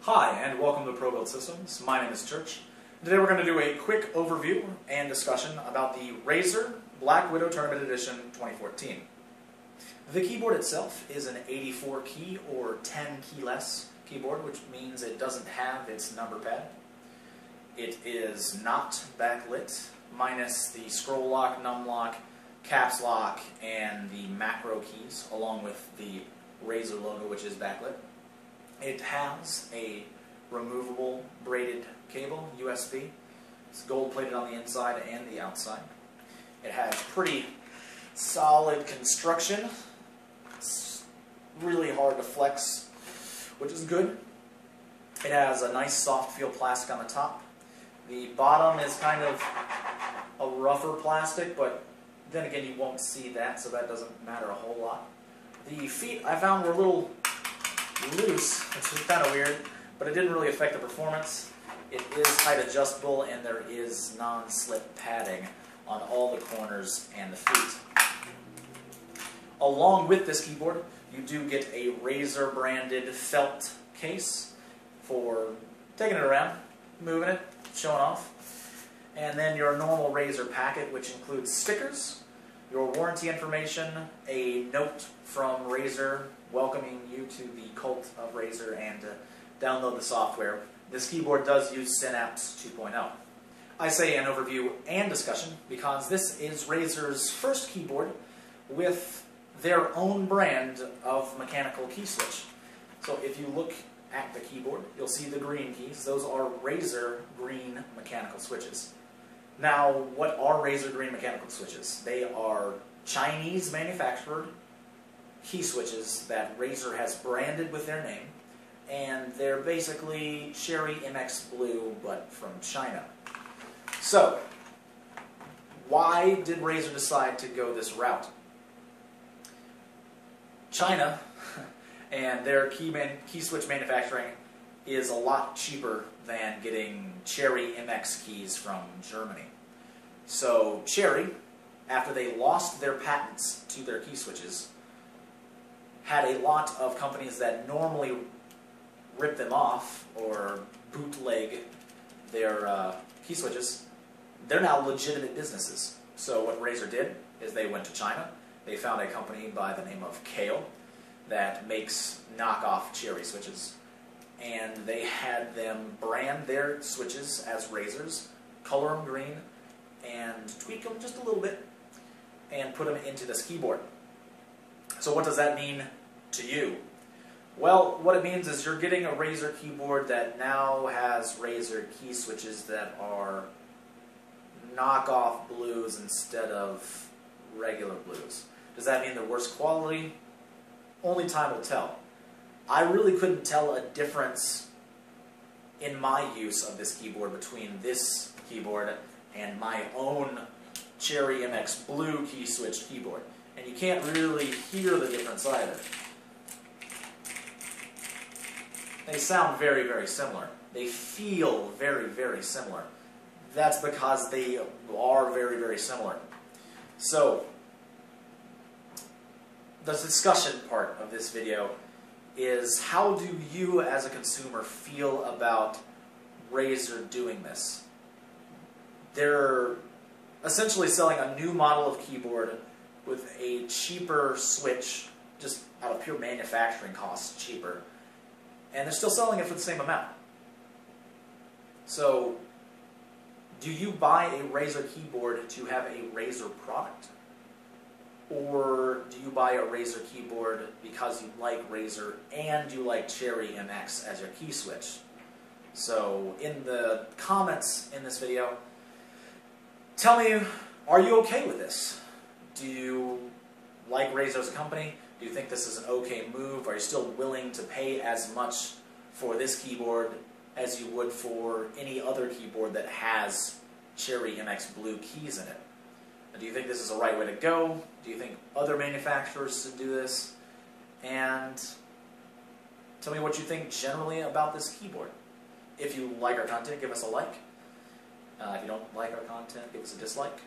Hi, and welcome to Pro Build Systems. My name is Church. Today we're going to do a quick overview and discussion about the Razer BlackWidow Tournament Edition 2014. The keyboard itself is an 84 key or 10 key less keyboard, which means it doesn't have its number pad. It is not backlit, minus the scroll lock, num lock, caps lock, and the macro keys, along with the Razer logo, which is backlit. It has a removable braided cable, USB. It's gold plated on the inside and the outside. It has pretty solid construction. It's really hard to flex, which is good. It has a nice soft feel plastic on the top. The bottom is kind of a rougher plastic, but then again you won't see that, so that doesn't matter a whole lot. The feet I found were a little loose, which is kind of weird, but it didn't really affect the performance. It is height adjustable, and there is non-slip padding on all the corners and the feet. Along with this keyboard, you do get a Razer branded felt case for taking it around, moving it, showing off. And then your normal Razer packet, which includes stickers, your warranty information, a note from Razer welcoming you to the cult of Razer, and to download the software. This keyboard does use Synapse 2.0. I say an overview and discussion because this is Razer's first keyboard with their own brand of mechanical key switch. So if you look at the keyboard, you'll see the green keys. Those are Razer green mechanical switches. Now, what are Razer green mechanical switches? They are Chinese manufactured key switches that Razer has branded with their name, and they're basically Cherry MX Blue, but from China. So, why did Razer decide to go this route? China and their key switch manufacturing is a lot cheaper than getting Cherry MX keys from Germany. So Cherry, after they lost their patents to their key switches, had a lot of companies that normally rip them off or bootleg their key switches. They're now legitimate businesses. So what Razer did is they went to China. They found a company by the name of Kale that makes knockoff Cherry switches. And they had them brand their switches as Razers, color them green, and tweak them just a little bit, and put them into this keyboard. So what does that mean to you? Well, what it means is you're getting a Razer keyboard that now has Razer key switches that are knockoff blues instead of regular blues. Does that mean they're worse quality? Only time will tell. I really couldn't tell a difference in my use of this keyboard between this keyboard and my own Cherry MX Blue key switch keyboard. And you can't really hear the difference either. They sound very, very similar. They feel very, very similar. That's because they are very, very similar. So, the discussion part of this video is, how do you as a consumer feel about Razer doing this? They're essentially selling a new model of keyboard with a cheaper switch, just out of pure manufacturing costs cheaper, and they're still selling it for the same amount. So, do you buy a Razer keyboard to have a Razer product? Or do you buy a Razer keyboard because you like Razer and you like Cherry MX as your key switch? So in the comments in this video, tell me, are you okay with this? Do you like Razer as a company? Do you think this is an okay move? Are you still willing to pay as much for this keyboard as you would for any other keyboard that has Cherry MX Blue keys in it? Do you think this is the right way to go? Do you think other manufacturers should do this? And tell me what you think generally about this keyboard. If you like our content, give us a like. If you don't like our content, give us a dislike.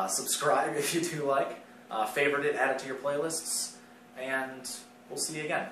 Subscribe if you do like. Favorite it, add it to your playlists. And we'll see you again.